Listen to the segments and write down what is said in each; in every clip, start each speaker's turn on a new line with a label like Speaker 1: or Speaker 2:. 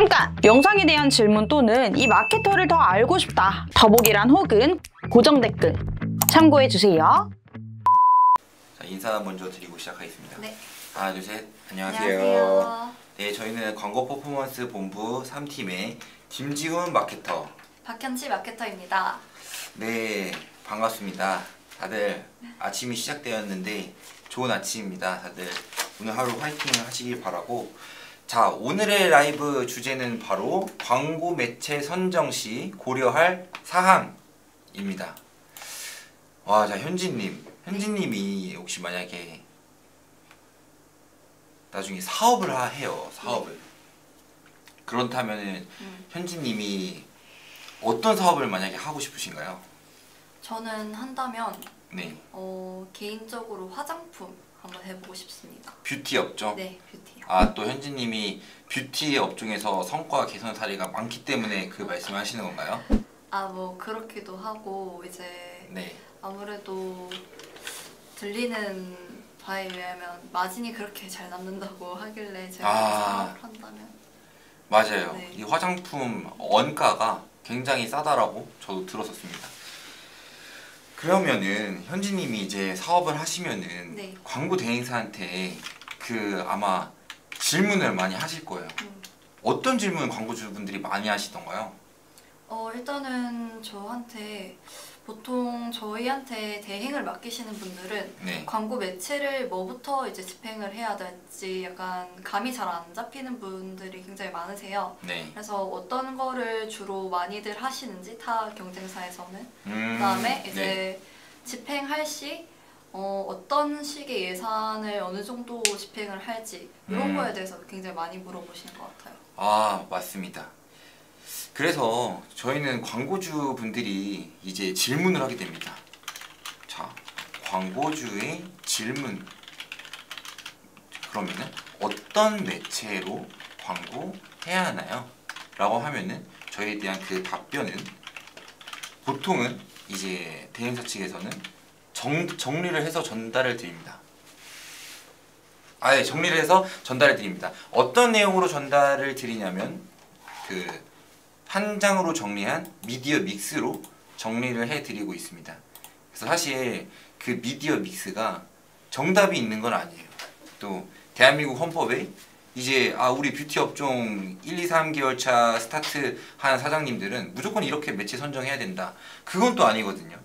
Speaker 1: 잠깐! 영상에 대한 질문 또는 이 마케터를 더 알고 싶다. 더보기란 혹은 고정 댓글 참고해주세요.
Speaker 2: 자, 인사 먼저 드리고 시작하겠습니다.
Speaker 3: 네.
Speaker 2: 하나, 둘, 셋. 안녕하세요.
Speaker 3: 안녕하세요.
Speaker 2: 네, 저희는 광고 퍼포먼스 본부 3팀의 김지훈 마케터.
Speaker 3: 박현치 마케터입니다.
Speaker 2: 네, 반갑습니다. 다들 아침이 시작되었는데 좋은 아침입니다. 다들 오늘 하루 화이팅 하시길 바라고. 자, 오늘의 라이브 주제는 바로 광고 매체 선정 시 고려할 사항입니다. 와, 자, 현진님이 혹시 만약에 나중에 사업을 해요. 사업을. 그렇다면은 현진님이 어떤 사업을 만약에 하고 싶으신가요?
Speaker 3: 저는 한다면
Speaker 2: 네.
Speaker 3: 개인적으로 화장품 한번 해보고 싶습니다.
Speaker 2: 뷰티 업종?
Speaker 3: 네, 뷰티요.
Speaker 2: 아, 또 현진님이 뷰티 업종에서 성과 개선 사례가 많기 때문에 그 말씀을 하시는 건가요?
Speaker 3: 아, 뭐 그렇기도 하고 이제
Speaker 2: 네.
Speaker 3: 아무래도 들리는 바에 의하면 마진이 그렇게 잘 남는다고 하길래 제가 사업을 한다면
Speaker 2: 맞아요.
Speaker 3: 네.
Speaker 2: 이 화장품 원가가 굉장히 싸다라고 저도 들었었습니다. 그러면은 현진님이 이제 사업을 하시면은
Speaker 3: 네.
Speaker 2: 광고 대행사한테 그 아마 질문을 많이 하실 거예요. 어떤 질문을 광고주분들이 많이 하시던가요?
Speaker 3: 일단은 저한테 보통 저희한테 대행을 맡기시는 분들은
Speaker 2: 네.
Speaker 3: 광고 매체를 뭐부터 이제 집행을 해야 될지 약간 감이 잘 안 잡히는 분들이 굉장히 많으세요.
Speaker 2: 네.
Speaker 3: 그래서 어떤 거를 주로 많이들 하시는지 타 경쟁사에서는 그다음에 이제
Speaker 2: 네.
Speaker 3: 집행할 시 어떤 식의 예산을 어느 정도 집행을 할지 이런 거에 대해서 굉장히 많이 물어보시는 것 같아요.
Speaker 2: 아, 맞습니다. 그래서 저희는 광고주 분들이 이제 질문을 하게 됩니다. 자, 광고주의 질문. 그러면은 어떤 매체로 광고해야 하나요? 라고 하면은 저희에 대한 그 답변은 보통은 이제 대행사 측에서는 정리를 해서 전달을 드립니다. 아예 정리를 해서 전달을 드립니다. 어떤 내용으로 전달을 드리냐면 그 한 장으로 정리한 미디어 믹스로 정리를 해드리고 있습니다. 그래서 사실 그 미디어 믹스가 정답이 있는 건 아니에요. 또 대한민국 헌법에 이제 우리 뷰티 업종 1, 2, 3개월 차 스타트 한 사장님들은 무조건 이렇게 매체 선정해야 된다. 그건 또 아니거든요.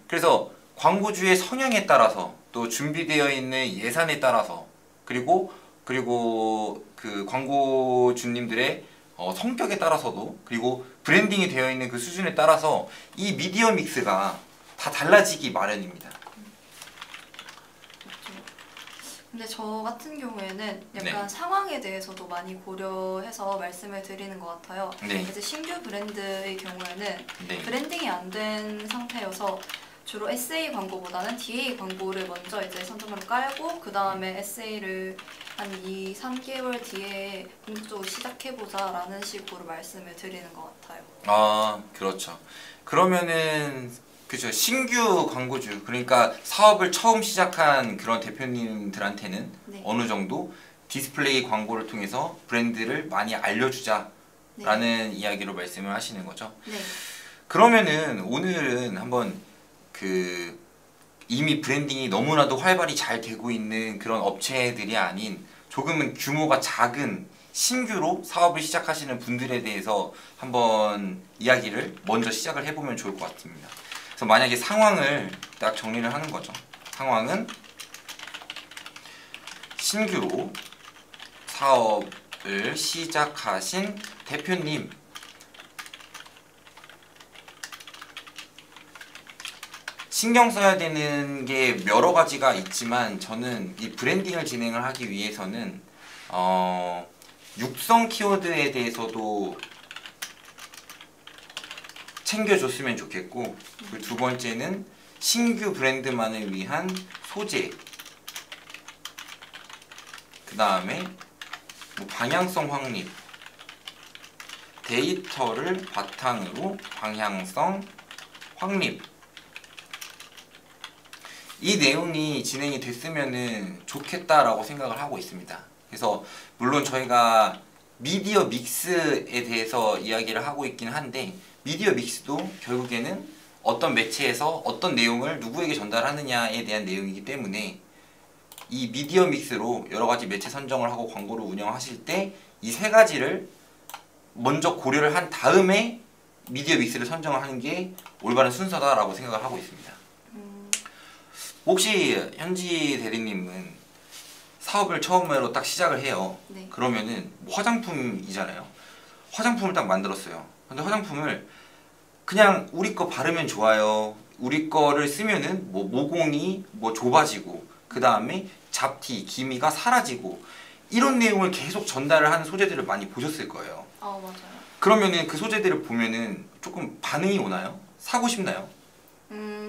Speaker 2: 그래서 광고주의 성향에 따라서 또 준비되어 있는 예산에 따라서 그리고 그 광고주님들의 성격에 따라서도 그리고 브랜딩이 되어 있는 그 수준에 따라서 이 미디어 믹스가 다 달라지기 마련입니다.
Speaker 3: 그렇죠. 근데 저 같은 경우에는 약간
Speaker 2: 네.
Speaker 3: 상황에 대해서도 많이 고려해서 말씀을 드리는 것 같아요.
Speaker 2: 네.
Speaker 3: 이제 신규 브랜드의 경우에는
Speaker 2: 네.
Speaker 3: 브랜딩이 안 된 상태여서 주로 SA 광고보다는 DA 광고를 먼저 이제 선점으로 깔고 그 다음에 SA를 한 2, 3개월 뒤에 본격적으로 시작해보자 라는 식으로 말씀을 드리는 것 같아요.
Speaker 2: 아, 그렇죠. 그러면은 그죠, 신규 광고주, 그러니까 사업을 처음 시작한 그런 대표님들한테는
Speaker 3: 네.
Speaker 2: 어느 정도 디스플레이 광고를 통해서 브랜드를 많이 알려주자
Speaker 3: 네.
Speaker 2: 라는 이야기로 말씀을 하시는 거죠.
Speaker 3: 네.
Speaker 2: 그러면은 오늘은 한번 그 이미 브랜딩이 너무나도 활발히 잘 되고 있는 그런 업체들이 아닌 조금은 규모가 작은 신규로 사업을 시작하시는 분들에 대해서 한번 이야기를 먼저 시작을 해보면 좋을 것 같습니다. 그래서 만약에 상황을 딱 정리를 하는 거죠. 상황은 신규로 사업을 시작하신 대표님, 신경 써야 되는 게 여러 가지가 있지만 저는 이 브랜딩을 진행을 하기 위해서는 육성 키워드에 대해서도 챙겨줬으면 좋겠고, 그리고 두 번째는 신규 브랜드만을 위한 소재, 그 다음에 뭐 방향성 확립, 데이터를 바탕으로 방향성 확립, 이 내용이 진행이 됐으면 좋겠다라고 생각을 하고 있습니다. 그래서 물론 저희가 미디어 믹스에 대해서 이야기를 하고 있긴 한데 미디어 믹스도 결국에는 어떤 매체에서 어떤 내용을 누구에게 전달하느냐에 대한 내용이기 때문에 이 미디어 믹스로 여러 가지 매체 선정을 하고 광고를 운영하실 때 이 세 가지를 먼저 고려를 한 다음에 미디어 믹스를 선정을 하는 게 올바른 순서다라고 생각을 하고 있습니다. 혹시 현지 대리님은 사업을 처음으로 딱 시작을 해요.
Speaker 3: 네.
Speaker 2: 그러면은 뭐 화장품이잖아요. 화장품을 딱 만들었어요. 근데 화장품을 그냥 우리 거 바르면 좋아요. 우리 거를 쓰면은 뭐 모공이 뭐 좁아지고 그 다음에 잡티, 기미가 사라지고 이런 내용을 계속 전달을 하는 소재들을 많이 보셨을 거예요.
Speaker 3: 맞아요.
Speaker 2: 그러면은 그 소재들을 보면은 조금 반응이 오나요? 사고 싶나요?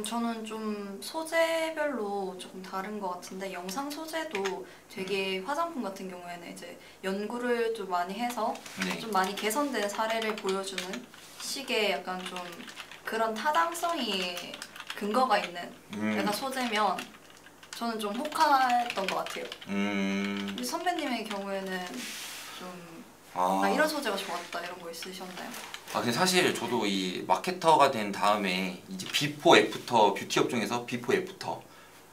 Speaker 3: 저는 좀 소재별로 조금 다른 것 같은데 영상 소재도 되게 화장품 같은 경우에는 이제 연구를 좀 많이 해서
Speaker 2: 네.
Speaker 3: 좀 많이 개선된 사례를 보여주는 식의 약간 좀 그런 타당성이 근거가 있는 약간 소재면 저는 좀 혹했던 것 같아요. 우리 선배님의 경우에는 좀 이런 소재가 좋았다 이런 거 있으셨나요?
Speaker 2: 근데 사실 저도 이 마케터가 된 다음에 이제 비포 애프터 뷰티 업종에서 비포 애프터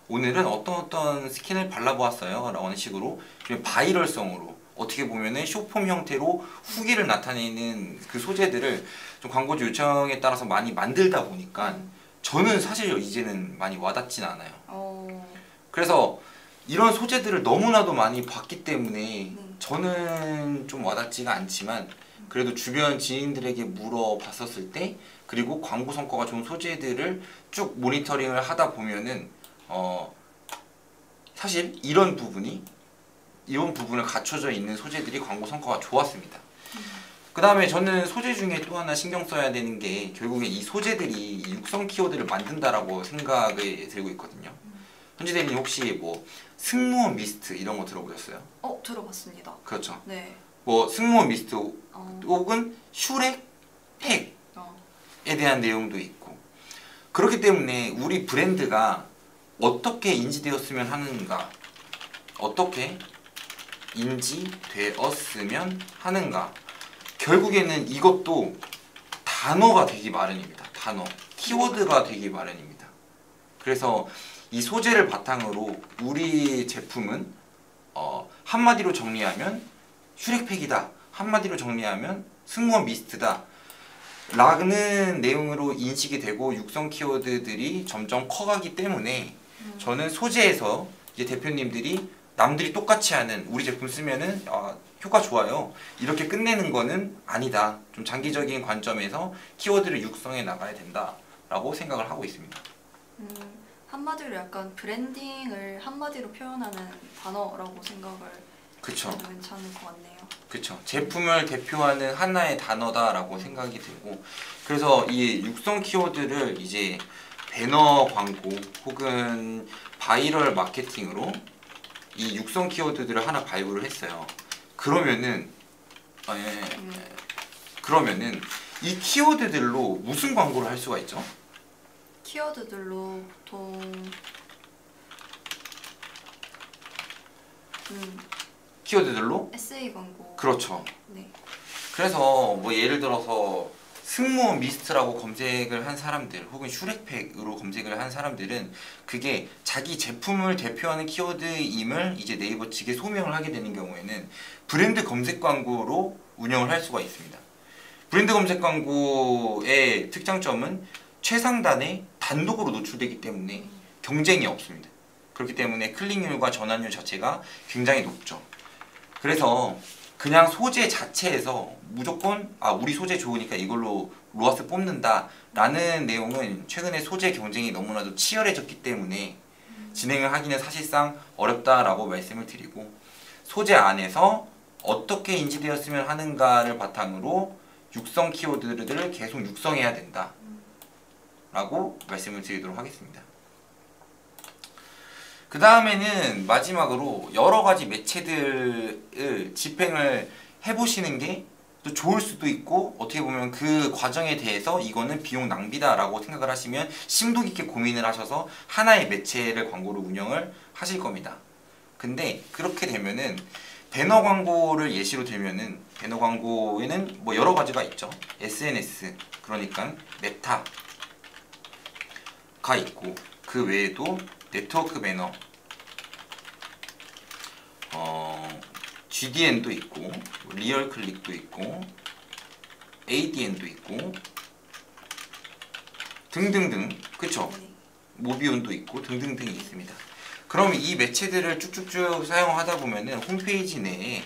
Speaker 2: 오늘은 어떤 스킨을 발라보았어요 라고 하는 식으로 좀 바이럴성으로 어떻게 보면은 쇼폼 형태로 후기를 나타내는 그 소재들을 좀 광고주 요청에 따라서 많이 만들다 보니까 저는 사실 이제는 많이 와닿진 않아요. 그래서 이런 소재들을 너무나도 많이 봤기 때문에 저는 좀 와닿지가 않지만 그래도 주변 지인들에게 물어봤었을 때 그리고 광고 성과가 좋은 소재들을 쭉 모니터링을 하다 보면은 사실 이런 부분을 갖춰져 있는 소재들이 광고 성과가 좋았습니다. 그 다음에 저는 소재 중에 또 하나 신경 써야 되는 게 결국에 이 소재들이 육성 키워드를 만든다라고 생각이 들고 있거든요. 현지 대리님 혹시 뭐 승무원 미스트 이런 거 들어보셨어요?
Speaker 3: 들어봤습니다.
Speaker 2: 그렇죠.
Speaker 3: 네.
Speaker 2: 뭐 승무원 미스트 혹은 슈렉 팩에 대한 내용도 있고 그렇기 때문에 우리 브랜드가 어떻게 인지되었으면 하는가 어떻게 인지되었으면 하는가 결국에는 이것도 단어가 되기 마련입니다. 단어, 키워드가 되기 마련입니다. 그래서 이 소재를 바탕으로 우리 제품은 한마디로 정리하면 슈렉팩이다. 한마디로 정리하면 승무원 미스트다. 라는 내용으로 인식이 되고 육성 키워드들이 점점 커가기 때문에 저는 소재에서 이제 대표님들이 남들이 똑같이 하는 우리 제품 쓰면은 효과 좋아요. 이렇게 끝내는 거는 아니다. 좀 장기적인 관점에서 키워드를 육성해 나가야 된다라고 생각을 하고 있습니다.
Speaker 3: 한마디로 약간 브랜딩을 한마디로 표현하는 단어라고 생각을
Speaker 2: 그쵸.
Speaker 3: 해도 괜찮을 것 같네요.
Speaker 2: 그쵸. 제품을 대표하는 하나의 단어다라고 생각이 들고 그래서 이 육성 키워드를 이제 배너 광고 혹은 바이럴 마케팅으로 이 육성 키워드들을 하나 발굴을 했어요. 그러면은 그러면은 이 키워드들로 무슨 광고를 할 수가 있죠?
Speaker 3: 키워드들로 보통
Speaker 2: 키워드들로?
Speaker 3: SA 광고.
Speaker 2: 그렇죠.
Speaker 3: 네.
Speaker 2: 그래서 뭐 예를 들어서 승무원 미스트라고 검색을 한 사람들 혹은 슈렉팩으로 검색을 한 사람들은 그게 자기 제품을 대표하는 키워드임을 이제 네이버 측에 소명을 하게 되는 경우에는 브랜드 검색 광고로 운영을 할 수가 있습니다. 브랜드 검색 광고의 특장점은 최상단에 단독으로 노출되기 때문에 경쟁이 없습니다. 그렇기 때문에 클릭률과 전환율 자체가 굉장히 높죠. 그래서 그냥 소재 자체에서 무조건 우리 소재 좋으니까 이걸로 로아스 뽑는다 라는 내용은 최근에 소재 경쟁이 너무나도 치열해졌기 때문에 진행을 하기는 사실상 어렵다라고 말씀을 드리고 소재 안에서 어떻게 인지되었으면 하는가를 바탕으로 육성 키워드들을 계속 육성해야 된다 라고 말씀을 드리도록 하겠습니다. 그 다음에는 마지막으로 여러 가지 매체들을 집행을 해보시는 게 또 좋을 수도 있고 어떻게 보면 그 과정에 대해서 이거는 비용 낭비다 라고 생각을 하시면 심도 깊게 고민을 하셔서 하나의 매체를 광고를 운영을 하실 겁니다. 근데 그렇게 되면은 배너 광고를 예시로 들면은 배너 광고에는 뭐 여러 가지가 있죠. SNS 그러니까 메타가 있고 그 외에도 네트워크 배너, GDN도 있고 리얼 클릭도 있고 ADN도 있고 등등등 그쵸?
Speaker 3: 네.
Speaker 2: 모비온도 있고 등등등이 있습니다. 그럼 이 매체들을 쭉쭉쭉 사용하다 보면은 홈페이지 내에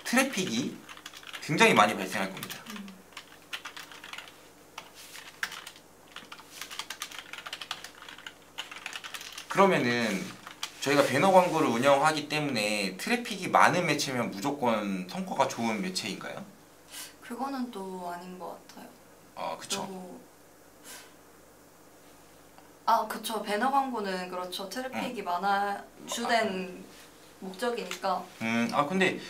Speaker 2: 트래픽이 굉장히 많이 발생할 겁니다. 그러면은 저희가 배너 광고를 운영하기 때문에 트래픽이 많은 매체면 무조건 성과가 좋은 매체인가요?
Speaker 3: 그거는 또 아닌 것 같아요.
Speaker 2: 아, 그쵸.
Speaker 3: 너무 그쵸. 배너 광고는 그렇죠. 트래픽이 많아 주된 목적이니까.
Speaker 2: 근데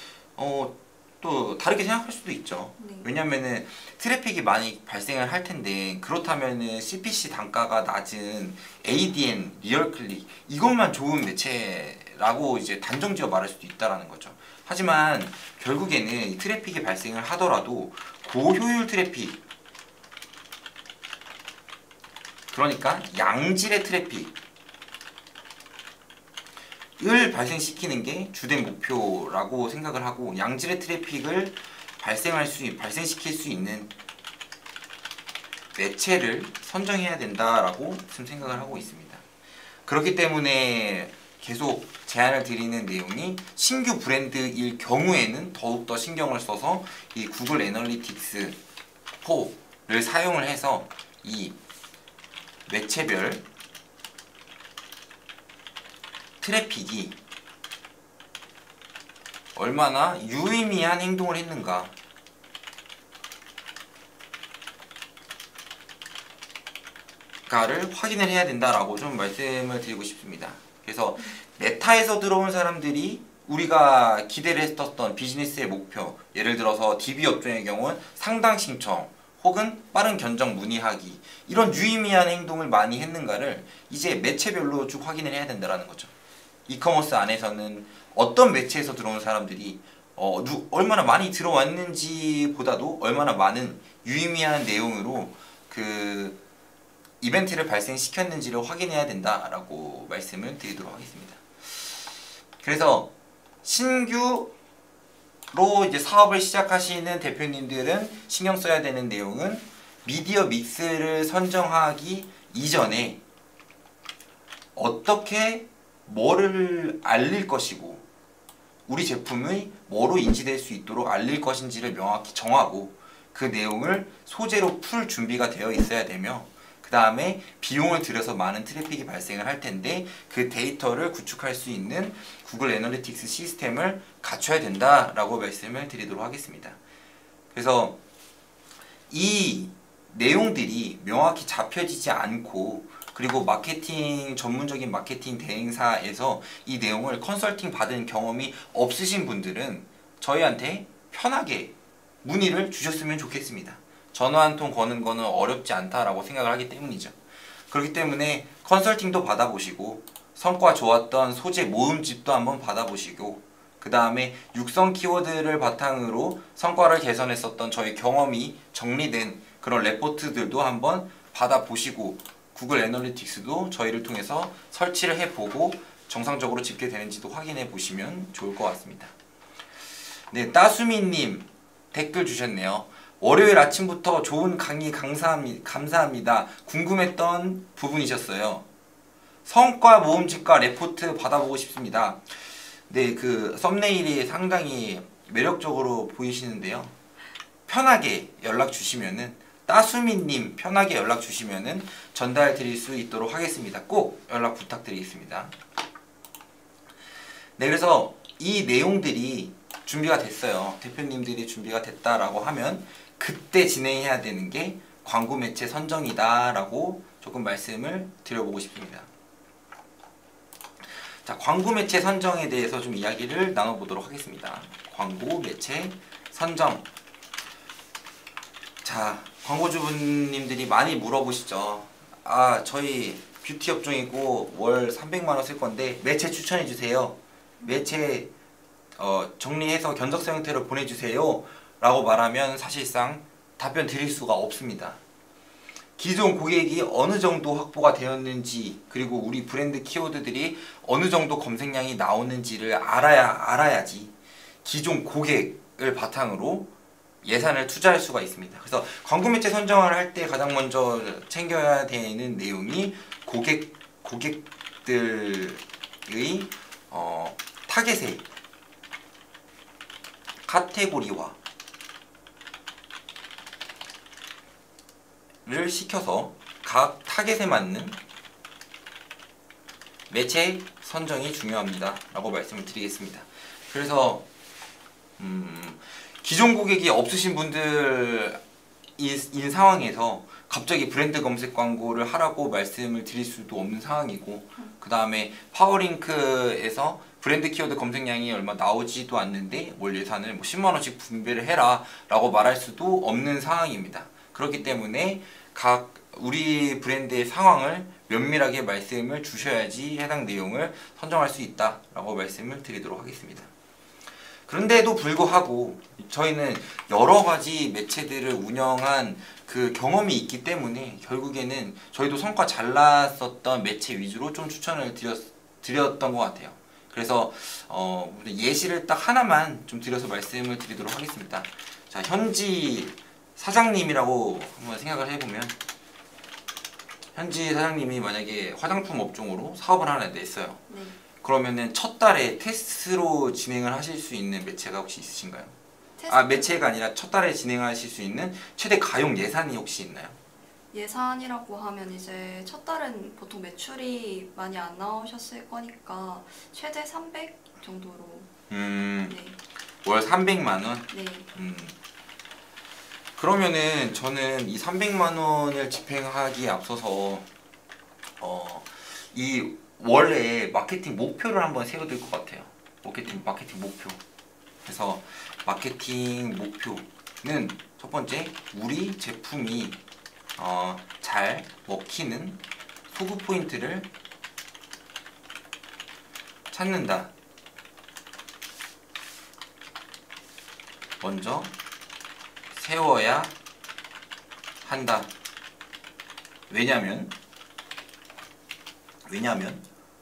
Speaker 2: 또 다르게 생각할 수도 있죠.
Speaker 3: 네.
Speaker 2: 왜냐면은 트래픽이 많이 발생을 할 텐데 그렇다면은 CPC 단가가 낮은 ADN, 리얼클릭 이것만 좋은 매체라고 이제 단정지어 말할 수도 있다라는 거죠. 하지만 결국에는 이 트래픽이 발생을 하더라도 고효율 트래픽 그러니까 양질의 트래픽을 발생시키는 게 주된 목표라고 생각을 하고 양질의 트래픽을 발생시킬 수 있는 매체를 선정해야 된다라고 지금 생각을 하고 있습니다. 그렇기 때문에 계속 제안을 드리는 내용이 신규 브랜드일 경우에는 더욱더 신경을 써서 이 구글 애널리틱스 4를 사용을 해서 이 매체별 트래픽이 얼마나 유의미한 행동을 했는가 가를 확인을 해야 된다라고 좀 말씀을 드리고 싶습니다. 그래서 메타에서 들어온 사람들이 우리가 기대를 했었던 비즈니스의 목표, 예를 들어서 DB 업종의 경우는 상당 신청 혹은 빠른 견적 문의하기 이런 유의미한 행동을 많이 했는가를 이제 매체별로 쭉 확인을 해야 된다는 거죠. 이커머스 안에서는 어떤 매체에서 들어온 사람들이 얼마나 많이 들어왔는지 보다도 얼마나 많은 유의미한 내용으로 그 이벤트를 발생시켰는지를 확인해야 된다라고 말씀을 드리도록 하겠습니다. 그래서 신규로 이제 사업을 시작하시는 대표님들은 신경 써야 되는 내용은 미디어 믹스를 선정하기 이전에 어떻게 뭐를 알릴 것이고 우리 제품의 뭐로 인지될 수 있도록 알릴 것인지를 명확히 정하고 그 내용을 소재로 풀 준비가 되어 있어야 되며 그 다음에 비용을 들여서 많은 트래픽이 발생을 할 텐데 그 데이터를 구축할 수 있는 구글 애널리틱스 시스템을 갖춰야 된다라고 말씀을 드리도록 하겠습니다. 그래서 이 내용들이 명확히 잡혀지지 않고 그리고 마케팅 전문적인 마케팅 대행사에서 이 내용을 컨설팅 받은 경험이 없으신 분들은 저희한테 편하게 문의를 주셨으면 좋겠습니다. 전화 한 통 거는 거는 어렵지 않다라고 생각을 하기 때문이죠. 그렇기 때문에 컨설팅도 받아보시고 성과 좋았던 소재 모음집도 한번 받아보시고 그 다음에 육성 키워드를 바탕으로 성과를 개선했었던 저희 경험이 정리된 그런 레포트들도 한번 받아보시고 구글 애널리틱스도 저희를 통해서 설치를 해보고 정상적으로 집계되는지도 확인해 보시면 좋을 것 같습니다. 네, 따수미님 댓글 주셨네요. 월요일 아침부터 좋은 강의 감사합니다. 궁금했던 부분이셨어요. 성과 모음집과 레포트 받아보고 싶습니다. 네, 그 썸네일이 상당히 매력적으로 보이시는데요. 편하게 연락 주시면은 따수미님 편하게 연락 주시면은 전달 드릴 수 있도록 하겠습니다. 꼭 연락 부탁드리겠습니다. 네, 그래서 이 내용들이 준비가 됐어요. 대표님들이 준비가 됐다라고 하면 그때 진행해야 되는 게 광고 매체 선정이다 라고 조금 말씀을 드려보고 싶습니다. 자, 광고 매체 선정에 대해서 좀 이야기를 나눠보도록 하겠습니다. 광고 매체 선정. 자, 광고주분님들이 많이 물어보시죠. 아, 저희 뷰티 업종이고 월 300만원 쓸 건데 매체 추천해주세요. 매체 정리해서 견적서 형태로 보내주세요 라고 말하면 사실상 답변 드릴 수가 없습니다. 기존 고객이 어느 정도 확보가 되었는지, 그리고 우리 브랜드 키워드들이 어느 정도 검색량이 나오는지를 알아야지 기존 고객을 바탕으로 예산을 투자할 수가 있습니다. 그래서 광고 매체 선정을 할 때 가장 먼저 챙겨야 되는 내용이 고객들의 타겟의 카테고리화 를 시켜서 각 타겟에 맞는 매체 선정이 중요합니다 라고 말씀을 드리겠습니다. 그래서 기존 고객이 없으신 분들인 상황에서 갑자기 브랜드 검색 광고를 하라고 말씀을 드릴 수도 없는 상황이고, 그 다음에 파워링크에서 브랜드 키워드 검색량이 얼마 나오지도 않는데 월 예산을 뭐 10만원씩 분배를 해라 라고 말할 수도 없는 상황입니다. 그렇기 때문에 각 우리 브랜드의 상황을 면밀하게 말씀을 주셔야지 해당 내용을 선정할 수 있다라고 말씀을 드리도록 하겠습니다. 그런데도 불구하고 저희는 여러 가지 매체들을 운영한 그 경험이 있기 때문에 결국에는 저희도 성과 잘 났었던 매체 위주로 좀 추천을 드렸던 것 같아요. 그래서 예시를 딱 하나만 좀 드려서 말씀을 드리도록 하겠습니다. 자, 현지 사장님이라고 한번 생각을 해보면, 현지 사장님이 만약에 화장품 업종으로 사업을 하나 냈어요.
Speaker 3: 네.
Speaker 2: 그러면은 첫 달에 테스트로 진행을 하실 수 있는 매체가 혹시 있으신가요? 매체가 아니라 첫 달에 진행하실 수 있는 최대 가용 예산이 혹시 있나요?
Speaker 3: 예산이라고 하면 이제 첫 달은 보통 매출이 많이 안 나오셨을 거니까 최대 300 정도로. 네.
Speaker 2: 월 300만 원?
Speaker 3: 네.
Speaker 2: 그러면은 저는 이 300만 원을 집행하기에 앞서서 이 원래 마케팅 목표를 한번 세워둘 것 같아요. 마케팅 목표. 그래서 마케팅 목표는 첫 번째, 우리 제품이 잘 먹히는 소구 포인트를 찾는다. 먼저 세워야 한다. 왜냐면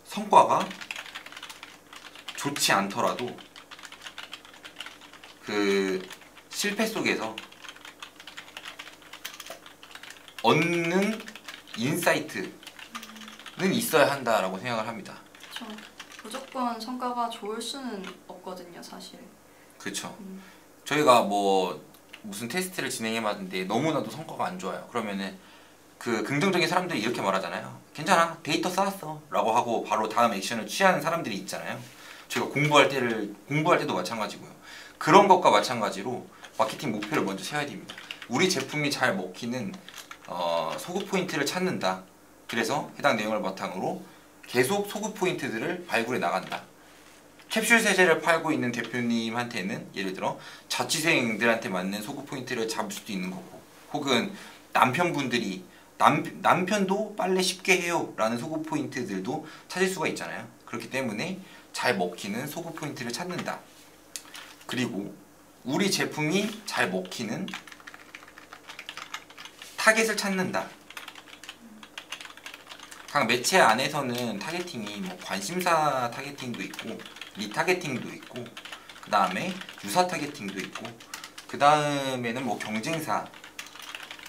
Speaker 2: 성과가 좋지 않더라도 그 실패 속에서 얻는 인사이트는 있어야 한다라고 생각을 합니다.
Speaker 3: 그렇죠. 무조건 성과가 좋을 수는 없거든요, 사실.
Speaker 2: 그렇죠. 저희가 뭐 무슨 테스트를 진행해봤는데 너무나도 성과가 안 좋아요. 그러면은 그 긍정적인 사람들이 이렇게 말하잖아요. 괜찮아, 데이터 쌓았어 라고 하고 바로 다음 액션을 취하는 사람들이 있잖아요. 저희가 공부할 때도 마찬가지고요. 그런 것과 마찬가지로 마케팅 목표를 먼저 세워야 됩니다. 우리 제품이 잘 먹히는 소구 포인트를 찾는다. 그래서 해당 내용을 바탕으로 계속 소구 포인트들을 발굴해 나간다. 캡슐 세제를 팔고 있는 대표님한테는 예를 들어 자취생들한테 맞는 소구 포인트를 잡을 수도 있는 거고, 혹은 남편분들이 남편도 빨래 쉽게 해요 라는 소구 포인트들도 찾을 수가 있잖아요. 그렇기 때문에 잘 먹히는 소구 포인트를 찾는다. 그리고 우리 제품이 잘 먹히는 타겟을 찾는다. 각 매체 안에서는 타겟팅이 뭐 관심사 타겟팅도 있고 리타겟팅도 있고, 그 다음에 유사 타겟팅도 있고, 그 다음에는 뭐 경쟁사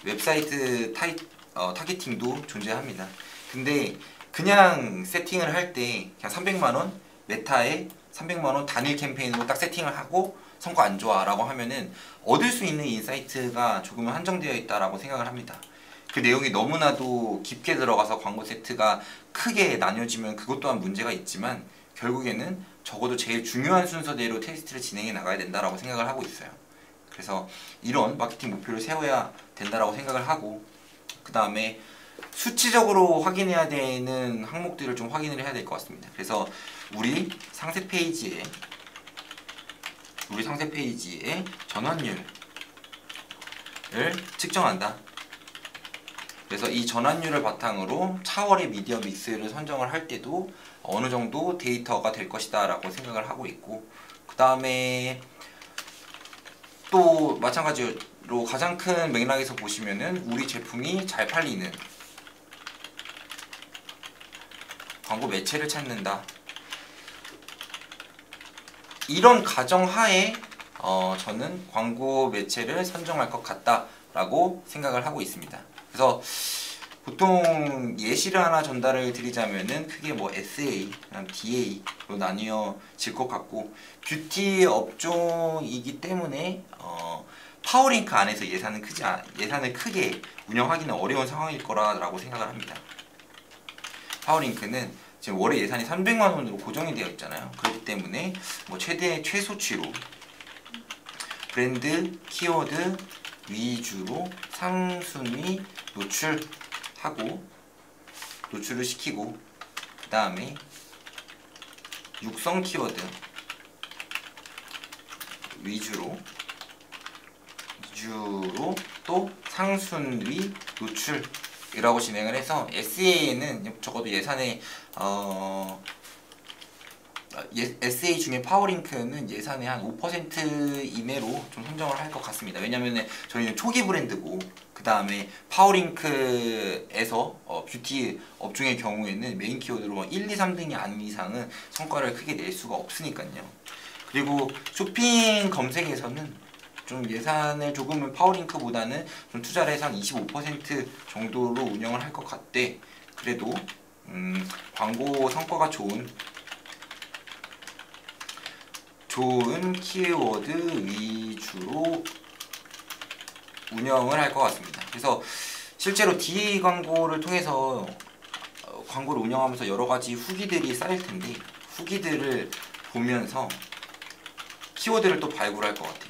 Speaker 2: 웹사이트 타겟팅도 존재합니다. 근데 그냥 세팅을 할 때 그냥 300만원 메타에 300만원 단일 캠페인으로 딱 세팅을 하고 성과 안 좋아 라고 하면은 얻을 수 있는 인사이트가 조금은 한정되어 있다라고 생각을 합니다. 그 내용이 너무나도 깊게 들어가서 광고 세트가 크게 나뉘어지면 그것 또한 문제가 있지만, 결국에는 적어도 제일 중요한 순서대로 테스트를 진행해 나가야 된다라고 생각을 하고 있어요. 그래서 이런 마케팅 목표를 세워야 된다라고 생각을 하고, 그 다음에 수치적으로 확인해야 되는 항목들을 좀 확인을 해야 될 것 같습니다. 그래서 우리 상세 페이지에 전환율을 측정한다. 그래서 이 전환율을 바탕으로 차월의 미디어 믹스를 선정을 할 때도 어느 정도 데이터가 될 것이다 라고 생각을 하고 있고, 그 다음에 또 마찬가지로 가장 큰 맥락에서 보시면은 우리 제품이 잘 팔리는 광고 매체를 찾는다, 이런 가정하에 저는 광고 매체를 선정할 것 같다라고 생각을 하고 있습니다. 그래서 보통 예시를 하나 전달을 드리자면은 크게 뭐 SA, DA로 나뉘어질 것 같고, 뷰티 업종이기 때문에 파워링크 안에서 예산을 크게 운영하기는 어려운 상황일 거라고 생각을 합니다. 파워링크는 지금 월에 예산이 300만 원으로 고정이 되어 있잖아요. 그렇기 때문에 뭐 최소치로 브랜드 키워드 위주로 상순위 노출을 시키고, 그 다음에 육성 키워드 위주로 또 상순위 노출이라고 진행을 해서, SA에는 적어도 예산에 SA 중에 파워링크는 예산의 한 5% 이내로 좀 선정을 할 것 같습니다. 왜냐면 저희는 초기 브랜드고, 그 다음에 파워링크에서 뷰티 업종의 경우에는 메인 키워드로 1, 2, 3등이 아닌 이상은 성과를 크게 낼 수가 없으니까요. 그리고 쇼핑 검색에서는 좀 예산을 조금은 파워링크보다는 좀 투자를 해서 한 25% 정도로 운영을 할 것 같대. 그래도 광고 성과가 좋은 키워드 위주로 운영을 할 것 같습니다. 그래서 실제로 DA 광고를 통해서 광고를 운영하면서 여러 가지 후기들이 쌓일 텐데, 후기들을 보면서 키워드를 또 발굴할 것 같아요.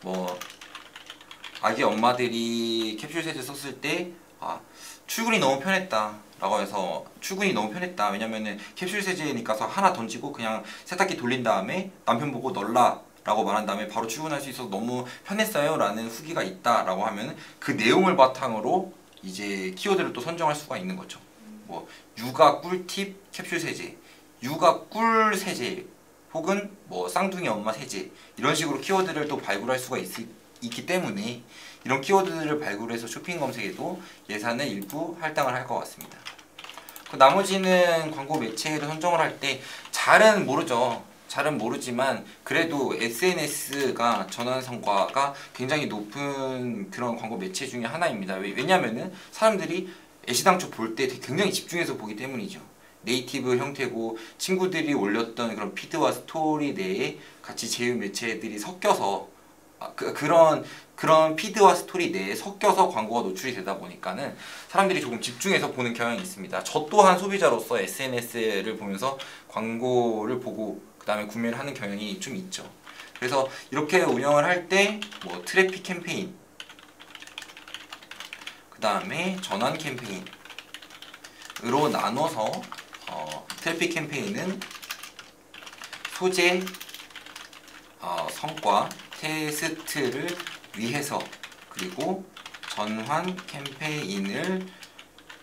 Speaker 2: 뭐 아기 엄마들이 캡슐 세제 썼을 때 출근이 너무 편했다 라고 해서, 출근이 너무 편했다, 왜냐면은 캡슐 세제니까 하나 던지고 그냥 세탁기 돌린 다음에 남편 보고 널라 라고 말한 다음에 바로 출근할 수 있어서 너무 편했어요 라는 후기가 있다 라고 하면, 그 내용을 바탕으로 이제 키워드를 또 선정할 수가 있는 거죠. 뭐 육아 꿀팁 캡슐 세제, 육아 꿀 세제, 혹은 뭐 쌍둥이 엄마 세제, 이런 식으로 키워드를 또 발굴할 수가 있기 때문에, 이런 키워드를 발굴해서 쇼핑 검색에도 예산을 일부 할당을 할 것 같습니다. 그 나머지는 광고 매체를 선정을 할 때 잘은 모르지만 그래도 SNS가 전환 성과가 굉장히 높은 그런 광고 매체 중에 하나입니다. 왜냐면은 사람들이 애시당초 볼 때 굉장히 집중해서 보기 때문이죠. 네이티브 형태고 친구들이 올렸던 그런 피드와 스토리 내에 같이 제휴 매체들이 섞여서 그런 피드와 스토리 내에 섞여서 광고가 노출이 되다 보니까는 사람들이 조금 집중해서 보는 경향이 있습니다. 저 또한 소비자로서 SNS를 보면서 광고를 보고 그 다음에 구매를 하는 경향이 좀 있죠. 그래서 이렇게 운영을 할 때 뭐 트래픽 캠페인, 그 다음에 전환 캠페인으로 나눠서 트래픽 캠페인은 소재 성과 테스트를 위해서, 그리고 전환 캠페인을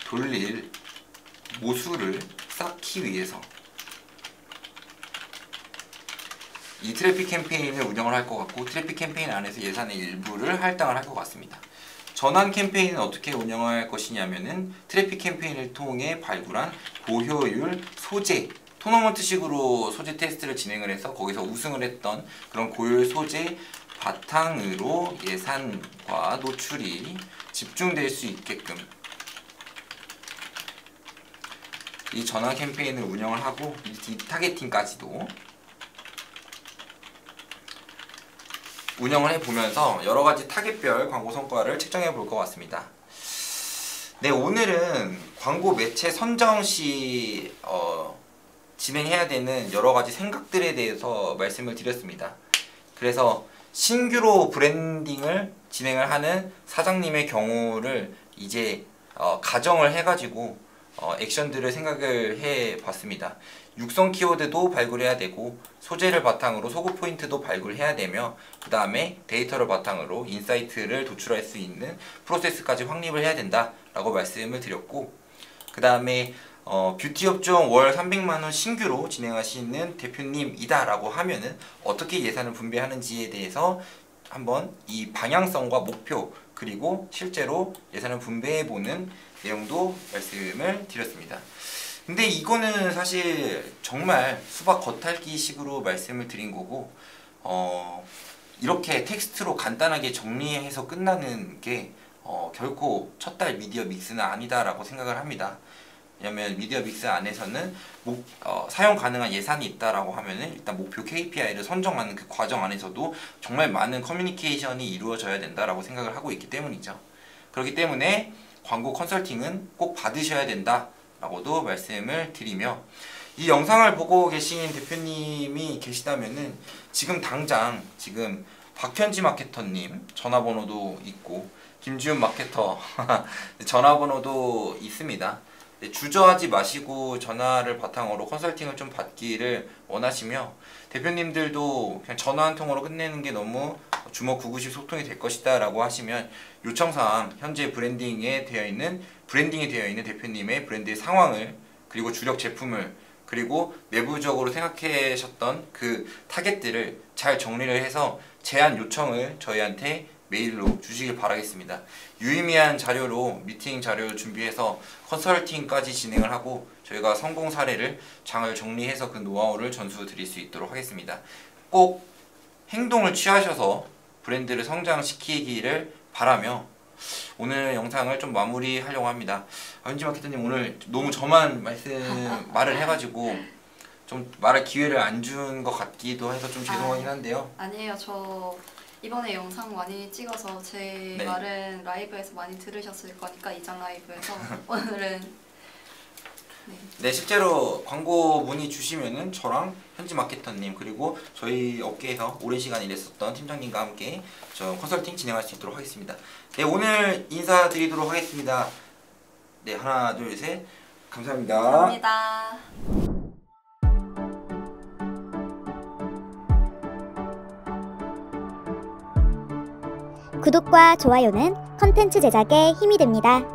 Speaker 2: 돌릴 모수를 쌓기 위해서 이 트래픽 캠페인을 운영을 할 것 같고, 트래픽 캠페인 안에서 예산의 일부를 할당을 할 것 같습니다. 전환 캠페인은 어떻게 운영할 것이냐면은 트래픽 캠페인을 통해 발굴한 고효율 소재, 토너먼트식으로 소재 테스트를 진행을 해서 거기서 우승을 했던 그런 고효율 소재 바탕으로 예산과 노출이 집중될 수 있게끔 이 전환 캠페인을 운영을 하고, 이 타겟팅까지도 운영을 해보면서 여러가지 타겟별 광고 성과를 측정해 볼 것 같습니다. 네, 오늘은 광고 매체 선정 시 진행해야 되는 여러가지 생각들에 대해서 말씀을 드렸습니다. 그래서 신규로 브랜딩을 진행을 하는 사장님의 경우를 이제 가정을 해가지고 액션들을 생각을 해봤습니다. 육성 키워드도 발굴해야 되고, 소재를 바탕으로 소구 포인트도 발굴해야 되며, 그 다음에 데이터를 바탕으로 인사이트를 도출할 수 있는 프로세스까지 확립을 해야 된다라고 말씀을 드렸고, 그 다음에 뷰티 업종 월 300만 원 신규로 진행하시는 대표님이다라고 하면은 어떻게 예산을 분배하는지에 대해서 한번 이 방향성과 목표 그리고 실제로 예산을 분배해보는 내용도 말씀을 드렸습니다. 근데 이거는 사실 정말 수박 겉핥기 식으로 말씀을 드린 거고 이렇게 텍스트로 간단하게 정리해서 끝나는 게 결코 첫 달 미디어 믹스는 아니다라고 생각을 합니다. 왜냐면 미디어 믹스 안에서는 사용 가능한 예산이 있다라고 하면은 일단 목표 KPI를 선정하는 그 과정 안에서도 정말 많은 커뮤니케이션이 이루어져야 된다라고 생각을 하고 있기 때문이죠. 그렇기 때문에 광고 컨설팅은 꼭 받으셔야 된다라고도 말씀을 드리며, 이 영상을 보고 계신 대표님이 계시다면은 지금 당장 박현지 마케터님 전화번호도 있고 김지훈 마케터 전화번호도 있습니다. 주저하지 마시고 전화를 바탕으로 컨설팅을 좀 받기를 원하시며, 대표님들도 그냥 전화 한 통으로 끝내는 게 너무 주먹구구식 소통이 될 것이다 라고 하시면 요청사항 현재 브랜딩이 되어 있는 대표님의 브랜드의 상황을, 그리고 주력 제품을, 그리고 내부적으로 생각하셨던 그 타겟들을 잘 정리를 해서 제안 요청을 저희한테 메일로 주시길 바라겠습니다. 유의미한 자료로 미팅 자료를 준비해서 컨설팅까지 진행을 하고 저희가 성공 사례를 잘 정리해서 그 노하우를 전수 드릴 수 있도록 하겠습니다. 꼭 행동을 취하셔서 브랜드를 성장시키기를 바라며 오늘 영상을 좀 마무리하려고 합니다. 현지 마케터님 오늘 너무 저만 말을 해가지고 좀 말할 기회를 안 준 것 같기도 해서 좀 죄송하긴 한데요.
Speaker 3: 아니에요. 저 이번에 영상 많이 찍어서 제
Speaker 2: 네.
Speaker 3: 말은 라이브에서 많이 들으셨을 거니까 이장 라이브에서 오늘은
Speaker 2: 네, 실제로 광고 문의 주시면은 저랑 현지 마케터님 그리고 저희 업계에서 오랜 시간 일했었던 팀장님과 함께 저 컨설팅 진행할 수 있도록 하겠습니다. 네, 오늘 인사드리도록 하겠습니다. 네, 하나, 둘, 셋. 감사합니다.
Speaker 3: 감사합니다.
Speaker 4: 구독과 좋아요는 컨텐츠 제작에 힘이 됩니다.